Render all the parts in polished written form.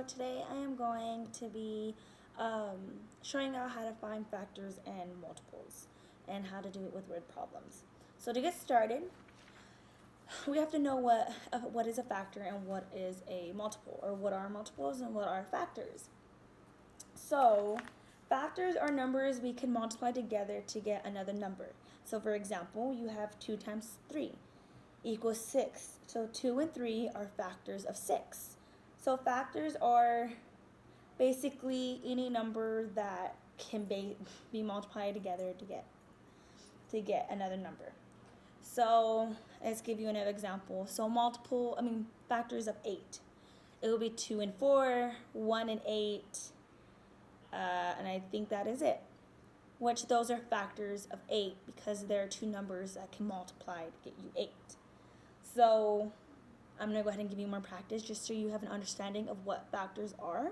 today I am going to be showing out how to find factors and multiples and how to do it with word problems. So to get started, we have to know what is a factor and what is a multiple, or what are multiples and what are factors. So factors are numbers we can multiply together to get another number. So for example, you have 2 times 3 equals 6. So 2 and 3 are factors of 6. So factors are basically any number that can be multiplied together to get another number. So let's give you another example. So factors of 8. It will be 2 and 4, 1 and 8, and I think that is it. Which those are factors of 8 because there are two numbers that can multiply to get you 8. So I'm going to go ahead and give you more practice just so you have an understanding of what factors are.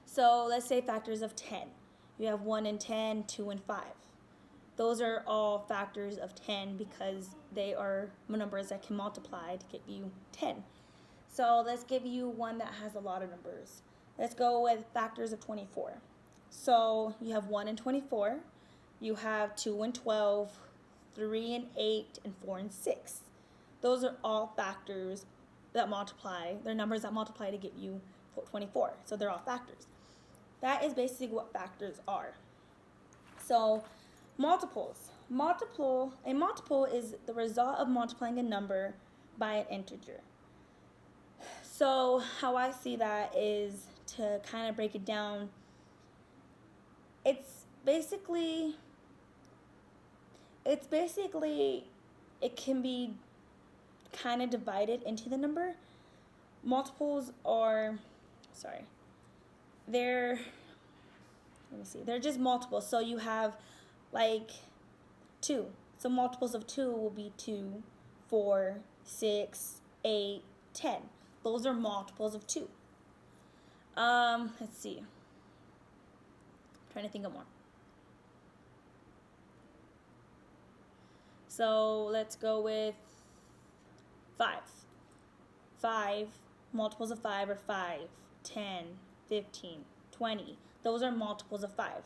So let's say factors of 10. You have 1 and 10, 2 and 5. Those are all factors of 10 because they are numbers that can multiply to get you 10. So let's give you one that has a lot of numbers. Let's go with factors of 24. So you have 1 and 24. You have 2 and 12, 3 and 8, and 4 and 6. Those are all factors that multiply. They're numbers that multiply to get you 24. So they're all factors. That is basically what factors are. So multiples. A multiple is the result of multiplying a number by an integer. So how I see that is to kind of break it down. It's basically it can be kind of divided into the number. Multiples are they're just multiples. So you have like 2. So multiples of 2 will be 2, 4, 6, 8, 10. Those are multiples of 2. Let's see. I'm trying to think of more. So let's go with 5. 5, multiples of 5 are 5, 10, 15, 20. Those are multiples of 5.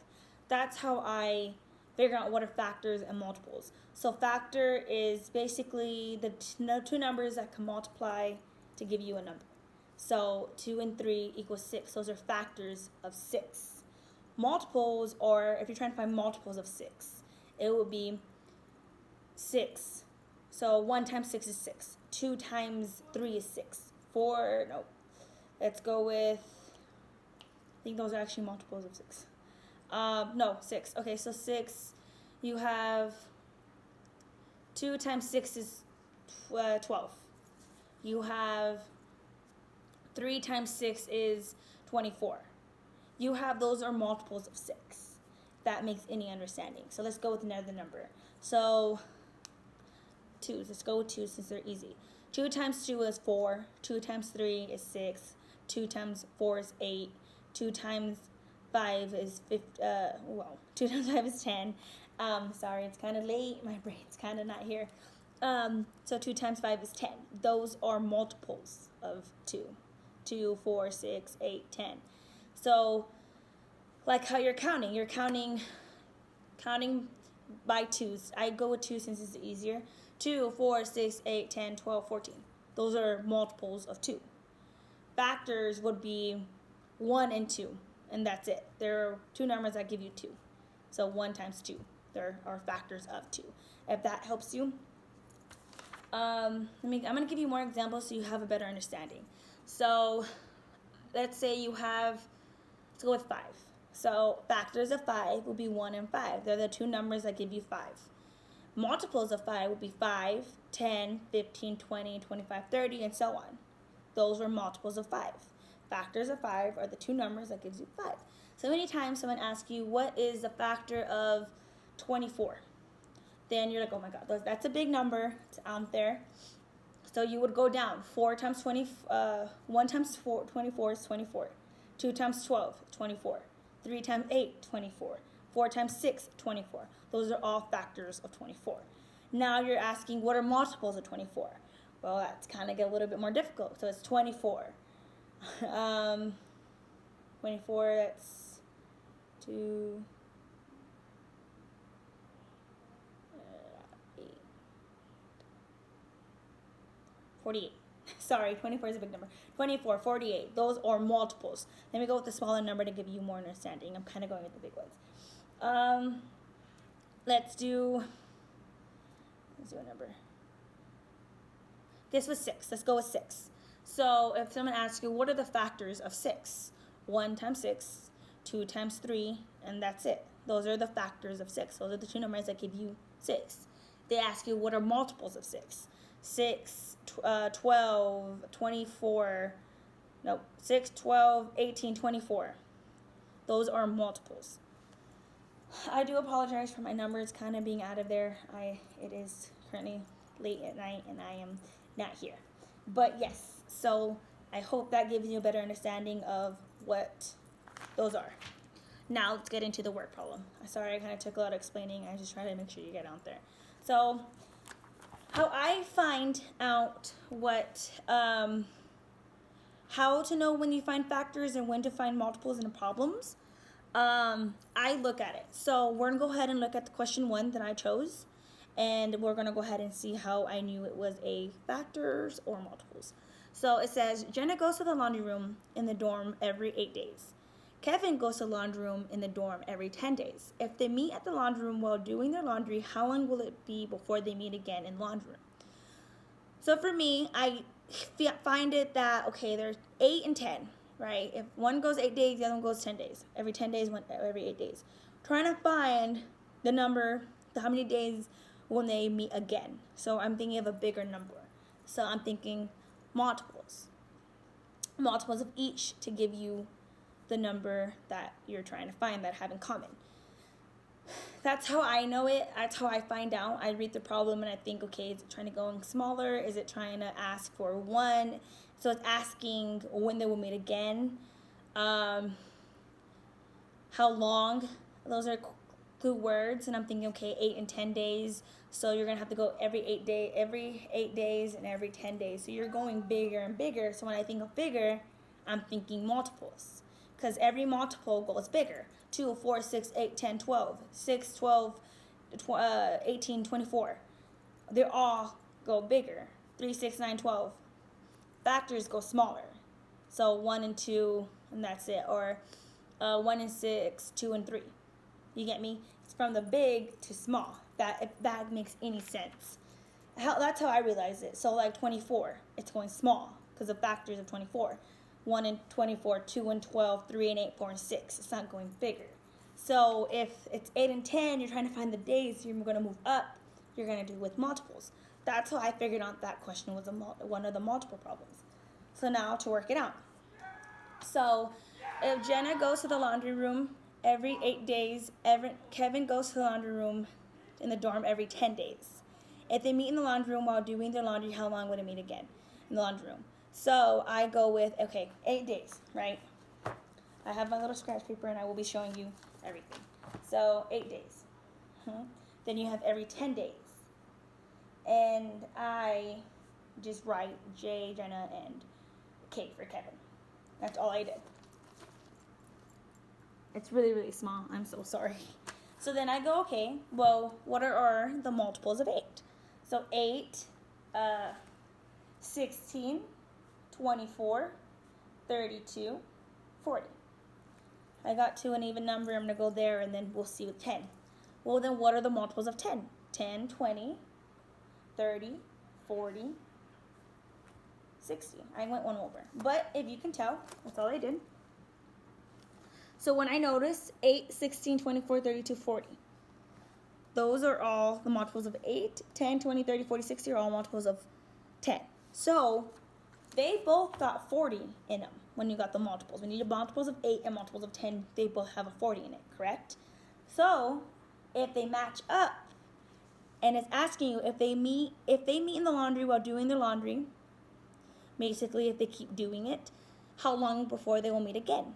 That's how I figure out what are factors and multiples. So factor is basically the two numbers that can multiply to give you a number. So 2 and 3 equals 6. Those are factors of 6. Multiples, or if you're trying to find multiples of 6, it would be 6. So 1 times 6 is 6. 2 times 3 is 6. 4, no. Let's go with, I think those are actually multiples of 6. No, 6. Okay, so 6, you have 2 times 6 is 12. You have 3 times 6 is 24. You have, those are multiples of 6. That makes any understanding. So let's go with another number. So 2, let's go with 2 since they're easy. 2 times 2 is 4. 2 times 3 is 6. 2 times 4 is 8. 2 times 5 is 2 times 5 is 10. Sorry, it's kind of late. My brain's kind of not here. So 2 times 5 is 10. Those are multiples of 2. 2, 4, 6, 8, 10. So like how you're counting by 2s. I go with 2 since it's easier. 2, 4, 6, 8, 10, 12, 14. Those are multiples of 2. Factors would be 1 and 2, and that's it. There are two numbers that give you 2. So 1 times 2. There are factors of 2. If that helps you. I'm going to give you more examples so you have a better understanding. So let's say let's go with 5. So factors of 5 will be 1 and 5. They're the two numbers that give you 5. Multiples of 5 would be 5, 10, 15, 20, 25, 30, and so on. Those are multiples of 5. Factors of 5 are the two numbers that gives you 5. So anytime someone asks you, what is the factor of 24? Then you're like, oh my God, that's a big number. It's out there. So you would go down. 1 times 24 is 24. 2 times 12, 24. 3 times 8, 24. 4 times 6, 24. Those are all factors of 24. Now you're asking, what are multiples of 24? Well, that's kind of get a little bit more difficult. So it's 24, 24, that's 2, 8, 48. Sorry, 24 is a big number. 24, 48. Those are multiples. Let me go with the smaller number to give you more understanding. I'm kind of going with the big ones. Let's do a number. This was 6. Let's go with 6. So if someone asks you, what are the factors of 6? 1 times 6, 2 times 3, and that's it. Those are the factors of 6. Those are the two numbers that give you 6. They ask you, what are multiples of 6? 6, 12, 24, no, 6, 12, 18, 24. Those are multiples. I do apologize for my numbers kind of being out of there. It is currently late at night and I am not here. But yes, so I hope that gives you a better understanding of what those are. Now let's get into the word problem. Sorry, I kind of took a lot of explaining. I just try to make sure you get out there. So how I find out how to know when you find factors and when to find multiples in problems, I look at it. So we're going to go ahead and look at the question 1 that I chose. And we're going to go ahead and see how I knew it was a factors or multiples. So it says, Jenna goes to the laundry room in the dorm every 8 days. Kevin goes to the laundry room in the dorm every 10 days. If they meet at the laundry room while doing their laundry, how long will it be before they meet again in the laundry room? So for me, I find it that, okay, there's 8 and 10, right? If one goes 8 days, the other one goes 10 days. Every 10 days, every 8 days. Trying to find the number, how many days when they meet again. So I'm thinking of a bigger number. So I'm thinking multiples. Multiples of each to give you the number that you're trying to find that have in common. That's how I know it. That's how I find out. I read the problem and I think, okay, is it trying to go smaller? Is it trying to ask for 1? So it's asking when they will meet again. How long? Those are good words. And I'm thinking, okay, 8 and 10 days. So you're going to have to go every 8 days and every 10 days. So you're going bigger and bigger. So when I think of bigger, I'm thinking multiples. Because every multiple goes bigger. 2, 4, 6, 8, 10, 12. 6, 12, 18, 24. They all go bigger. 3, 6, 9, 12. Factors go smaller. So 1 and 2, and that's it. Or 1 and 6, 2 and 3. You get me? It's from the big to small. If that makes any sense. That's how I realize it. So like 24, it's going small because of factors of 24. 1 and 24, 2 and 12, 3 and 8, 4 and 6. It's not going bigger. So if it's 8 and 10, you're trying to find the days, you're going to move up. You're going to do with multiples. That's how I figured out that question was one of the multiple problems. So now to work it out. So if Jenna goes to the laundry room every 8 days, Kevin goes to the laundry room in the dorm every 10 days. If they meet in the laundry room while doing their laundry, how long would it meet again in the laundry room? So I go with, okay, 8 days, right? I have my little scratch paper and I will be showing you everything. So 8 days. Then you have every 10 days. And I just write J, Jenna, and K for Kevin. That's all I did. It's really, really small. I'm so sorry. So then I go, okay, well, what are the multiples of 8? So 8, 16, 24, 32, 40. I got to an even number. I'm going to go there, and then we'll see with 10. Well, then what are the multiples of 10? 10, 20, 30, 40, 60. I went one over. But if you can tell, that's all I did. So when I notice 8, 16, 24, 32, 40, those are all the multiples of 8, 10, 20, 30, 40, 60 are all multiples of 10. So they both got 40 in them when you got the multiples. When you did multiples of 8 and multiples of 10, they both have a 40 in it, correct? So if they match up, and it's asking you if they meet in the laundry while doing their laundry, basically if they keep doing it, how long before they will meet again?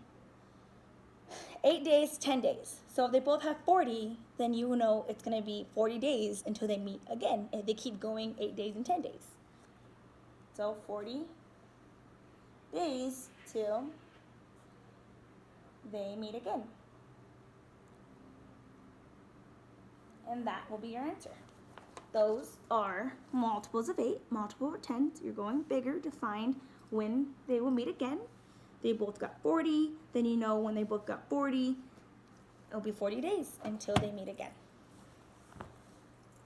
8 days, 10 days. So if they both have 40, then you know it's going to be 40 days until they meet again. If they keep going 8 days and 10 days. So 40 days till they meet again. And that will be your answer. Those are multiples of 8, multiple of 10. You're going bigger to find when they will meet again. They both got 40. Then you know when they both got 40, it'll be 40 days until they meet again.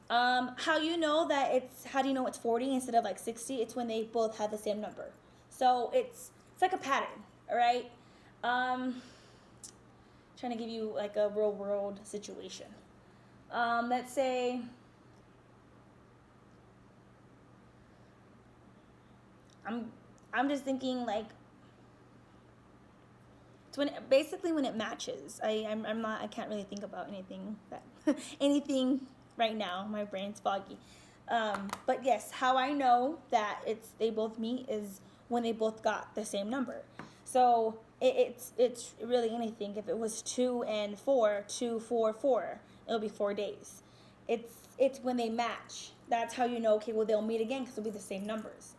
How do you know it's 40 instead of like 60? It's when they both have the same number. So it's like a pattern, all right? Trying to give you like a real world situation. Let's say I'm just thinking like it's when it matches. I can't really think about anything anything right now. My brain's foggy. But yes, how I know that they both meet is when they both got the same number. So it's really anything. If it was 2 and 4, 2, 4, 4, it'll be 4 days. It's when they match. That's how you know. Okay, well they'll meet again because it'll be the same numbers.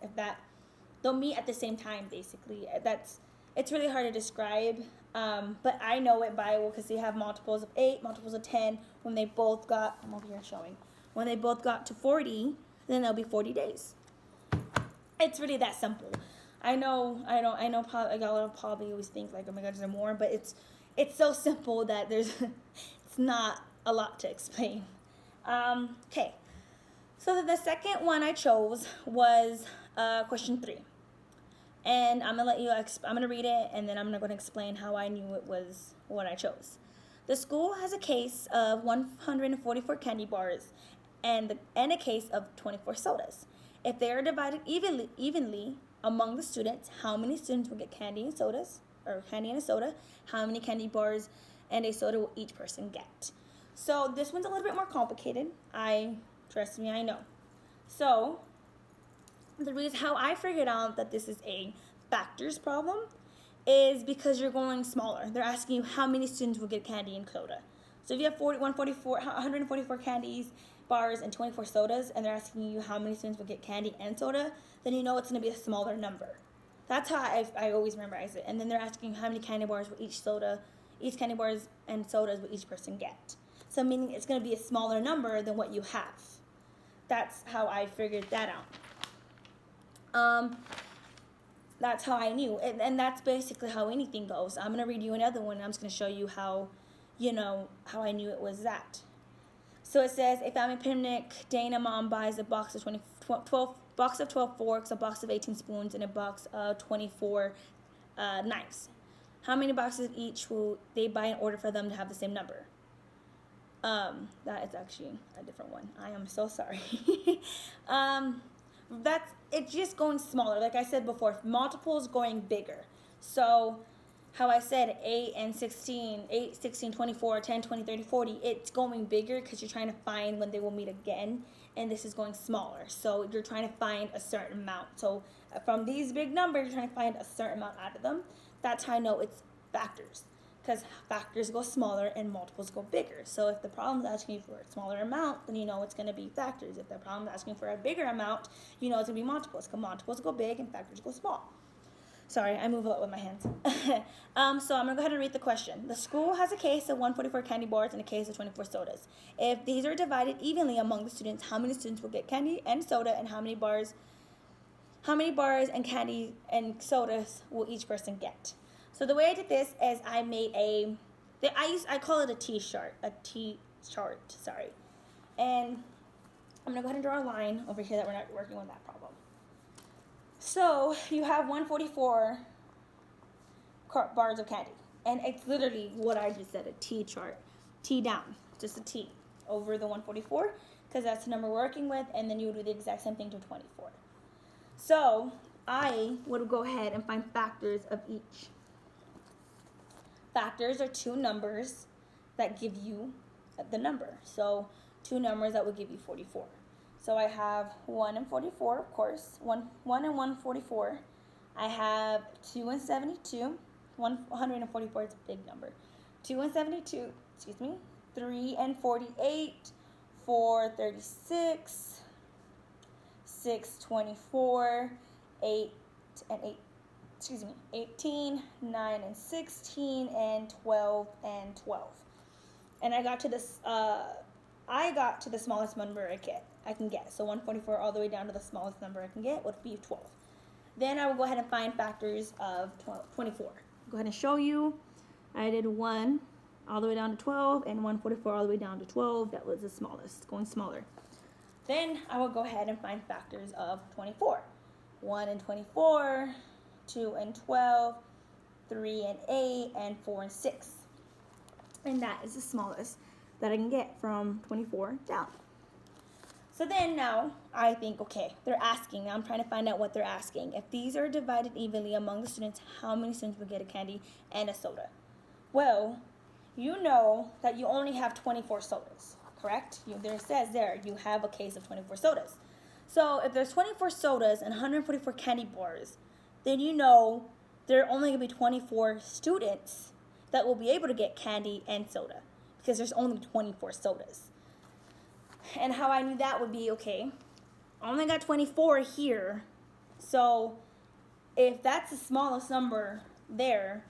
They'll meet at the same time basically. It's really hard to describe, but I know it because they have multiples of 8, multiples of 10. When they both got, I'm over here showing. When they both got to 40, then there'll be 40 days. It's really that simple. I know. Y'all probably always think like, oh my God, is there more? But it's so simple that it's not a lot to explain. Okay. So the second one I chose was question 3. And I'm gonna read it, and then I'm gonna explain how I knew it was what I chose. The school has a case of 144 candy bars and a case of 24 sodas. If they are divided evenly among the students, how many students will get candy and sodas, or candy and a soda? How many candy bars and a soda will each person get? So this one's a little bit more complicated. Trust me, I know. So the reason how I figured out that this is a factors problem is because you're going smaller. They're asking you how many students will get candy and soda. So if you have 144 candies, bars, and 24 sodas, and they're asking you how many students will get candy and soda, then you know it's going to be a smaller number. That's how I always memorize it. And then they're asking how many candy bars will each candy bars and sodas will each person get. So meaning it's going to be a smaller number than what you have. That's how I figured that out. That's how I knew, and that's basically how anything goes. I'm gonna read you another one, and I'm just gonna show you how I knew it was that. So it says, a family picnic. Dana mom buys a box of 12 forks, a box of 18 spoons, and a box of 24 knives. How many boxes each will they buy in order for them to have the same number? That is actually a different one. I am so sorry. It's just going smaller. Like I said before, multiples going bigger. So how I said 8 and 16, 8, 16, 24, 10, 20, 30, 40, it's going bigger because you're trying to find when they will meet again, and this is going smaller. So you're trying to find a certain amount. So from these big numbers, you're trying to find a certain amount out of them. That's how I know it's factors, because factors go smaller and multiples go bigger. So if the problem's asking you for a smaller amount, then you know it's going to be factors. If the problem's asking for a bigger amount, you know it's going to be multiples, because multiples go big and factors go small. Sorry, I move a lot with my hands. So I'm going to go ahead and read the question. The school has a case of 144 candy bars and a case of 24 sodas. If these are divided evenly among the students, how many students will get candy and soda, and how many bars and candy and sodas will each person get? So the way I did this is I made I call it a T-chart, sorry. And I'm going to go ahead and draw a line over here that we're not working with that problem. So you have 144 bars of candy. And it's literally what I just said, a T-chart. T down, just a T over the 144, because that's the number we're working with, and then you would do the exact same thing to 24. So I would go ahead and find factors of each. Factors are two numbers that give you the number. So two numbers that would give you 44. So I have 1 and 44, of course. 1 and 144. I have 2 and 72. 144 is a big number. 2 and 72, 3 and 48. 4, 36. 6, 24. 8 and 18, 9, and 16, and 12, and 12. And I got to this, I got to the smallest number I can get. So 144 all the way down to the smallest number I can get would be 12. Then I will go ahead and find factors of 24. Go ahead and show you. I did 1 all the way down to 12 and 144 all the way down to 12. That was the smallest, going smaller. Then I will go ahead and find factors of 24. 1 and 24, 2 and 12, 3 and 8, and 4 and 6. And that is the smallest that I can get from 24 down. So then now I think, okay, they're asking. Now I'm trying to find out what they're asking. If these are divided evenly among the students, how many students will get a candy and a soda? Well, you know that you only have 24 sodas, correct? There it says there, you have a case of 24 sodas. So if there's 24 sodas and 144 candy bars, then you know there are only going to be 24 students that will be able to get candy and soda because there's only 24 sodas. And how I knew that would be, okay, I only got 24 here, so if that's the smallest number there,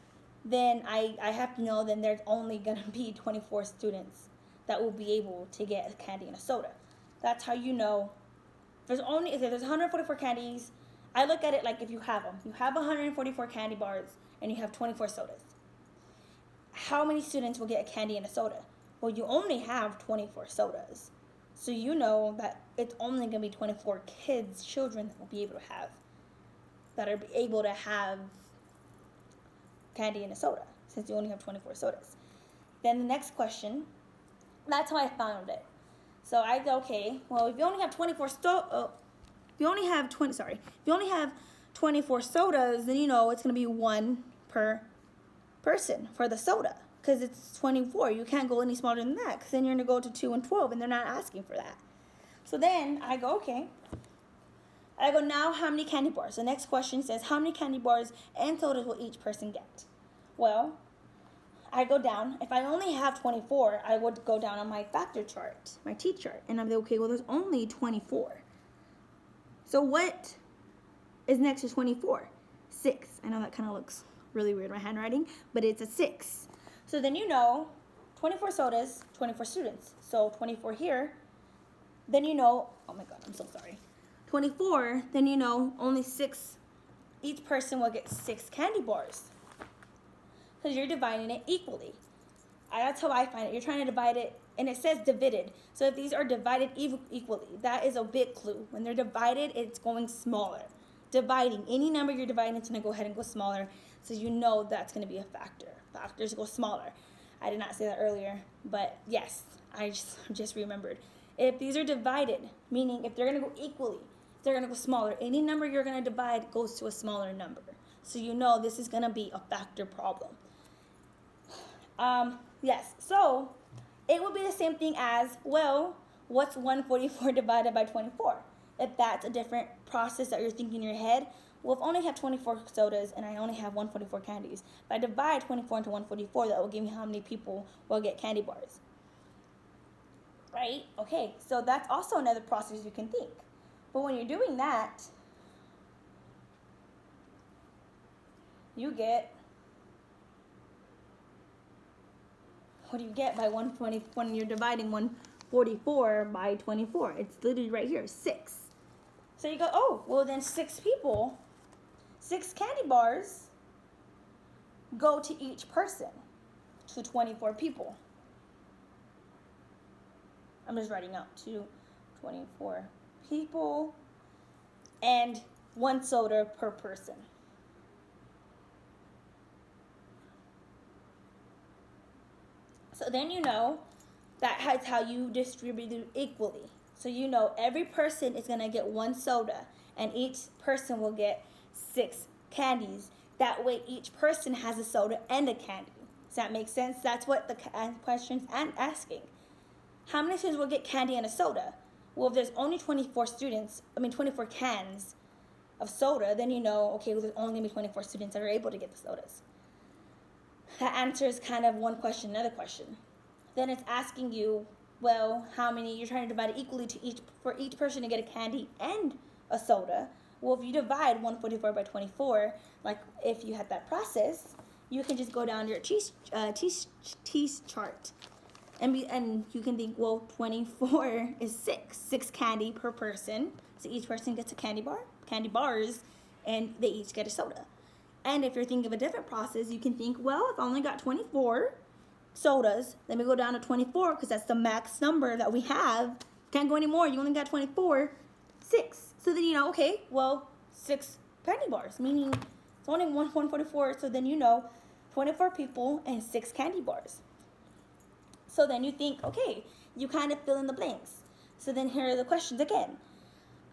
then I have to know then there's only going to be 24 students that will be able to get a candy and a soda. That's how you know. If there's 144 candies, I look at it like if you have them. You have 144 candy bars and you have 24 sodas. How many students will get a candy and a soda? Well, you only have 24 sodas. So you know that it's only going to be 24 children that will be able to have candy and a soda, since you only have 24 sodas. Then the next question, that's how I found it. So I go, okay, well, if you only have 24 sodas, then you know it's going to be 1 per person for the soda. Because it's 24. You can't go any smaller than that because then you're going to go to 2 and 12 and they're not asking for that. So then I go, okay. I go, now how many candy bars? The next question says, how many candy bars and sodas will each person get? Well, I go down. If I only have 24, I would go down on my factor chart, my T chart. And I'm like, okay, well, there's only 24. So what is next to 24? 6. I know that kind of looks really weird, my handwriting, but it's a 6. So then you know 24 sodas, 24 students. So 24 here. Then you know, oh my God, I'm so sorry. 24, then you know only 6, each person will get 6 candy bars. Because you're dividing it equally. That's how I find it. You're trying to divide it, and it says divided. So if these are divided equally, that is a big clue. When they're divided, it's going smaller. Dividing, any number you're dividing, it's going to go ahead and go smaller. So you know that's going to be a factor. Factors go smaller. I did not say that earlier, but yes, I just remembered. If these are divided, meaning if they're going to go equally, they're going to go smaller. Any number you're going to divide goes to a smaller number. So you know this is going to be a factor problem. Yes, so it would be the same thing as, well, what's 144 divided by 24? If that's a different process that you're thinking in your head, well, if I only have 24 sodas and I only have 144 candies, if I divide 24 into 144, that will give me how many people will get candy bars. Right? Okay, so that's also another process you can think. But when you're doing that, you get, what do you get by 120 when you're dividing 144 by 24? It's literally right here, 6. So you go, oh, well then 6 people, 6 candy bars go to each person, to 24 people. I'm just writing out to 24 people and 1 soda per person. So then you know that's how you distribute it equally. So you know every person is going to get 1 soda and each person will get 6 candies. That way each person has a soda and a candy. Does that make sense? That's what the question's asking. How many students will get candy and a soda? Well, if there's only 24 cans of soda, then you know, okay, well, there's only going to be 24 students that are able to get the sodas. That answers kind of one question, another question. Then it's asking you, well, how many, you're trying to divide it equally to for each person to get a candy and a soda. Well, if you divide 144 by 24, like if you had that process, you can just go down your T chart. And you can think, well, 24 is 6 candy per person. So each person gets a candy bars, and they each get a soda. And if you're thinking of a different process, you can think, well, if I only got 24 sodas, let me go down to 24 because that's the max number that we have. Can't go anymore. You only got 24, 6. So then you know, okay, well, 6 candy bars, meaning it's only 144. So then you know 24 people and 6 candy bars. So then you think, okay, you kind of fill in the blanks. So then here are the questions again.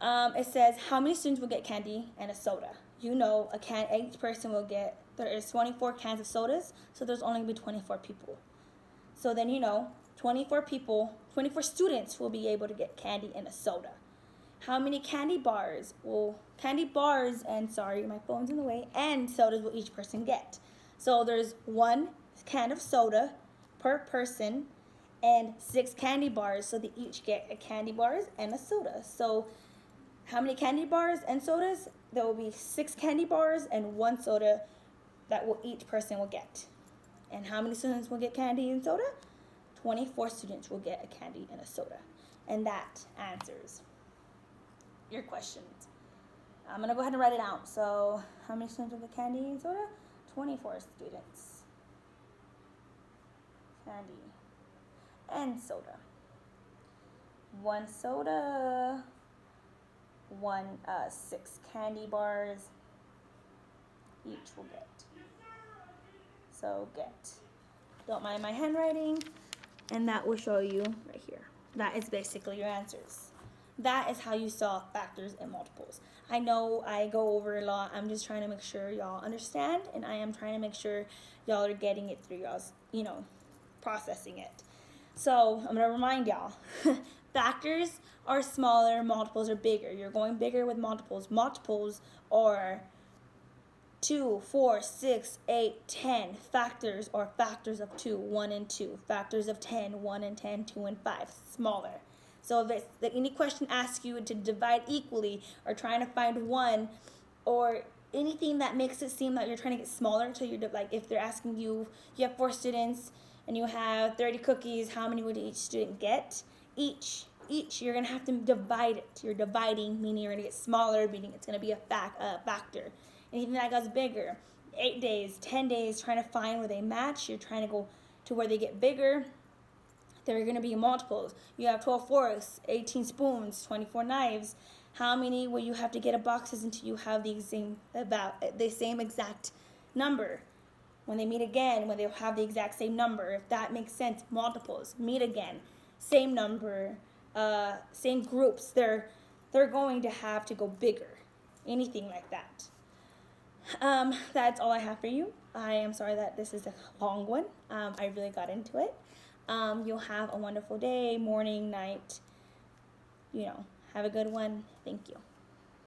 It says, how many students will get candy and a soda? You know, each person will get, there is 24 cans of sodas, so there's only going to be 24 people. So then you know, 24 students will be able to get candy and a soda. How many candy bars and, sorry, my phone's in the way, and sodas will each person get? So there's 1 can of soda per person and 6 candy bars, so they each get a candy bars and a soda. So how many candy bars and sodas? There will be 6 candy bars and 1 soda that each person will get. And how many students will get candy and soda? 24 students will get a candy and a soda. And that answers your questions. I'm going to go ahead and write it out. So how many students will get candy and soda? 24 students. Candy and soda. 1 soda, 6 candy bars each will get. So don't mind my handwriting, and that will show you right here. That is basically your answers. That is how you solve factors and multiples. I know I go over a lot. I'm just trying to make sure y'all understand, and I am trying to make sure y'all are getting it through y'all's, processing it. So I'm going to remind y'all, factors are smaller, multiples are bigger. You're going bigger with multiples. Multiples are 2, 4, 6, 8, 10. Factors are factors of 2, 1 and 2. Factors of 10, 1 and 10, 2 and 5. Smaller. So if any question asks you to divide equally or trying to find 1 or anything that makes it seem like you're trying to get smaller, so you're like if they're asking you have 4 students and you have 30 cookies, how many would each student get? Each you're going to have to divide it. You're dividing, meaning you're going to get smaller, meaning it's going to be a factor. Anything that goes bigger, 8 days, 10 days, trying to find where they match. You're trying to go to where they get bigger. They're going to be multiples. You have 12 forks, 18 spoons, 24 knives. How many will you have to get of boxes until you have the same exact number? When they meet again, when they have the exact same number, if that makes sense, multiples, meet again, same number, same groups. They're going to have to go bigger. Anything like that. That's all I have for you. I am sorry that this is a long one. I really got into it. You'll have a wonderful day, morning, night. Have a good one. Thank you.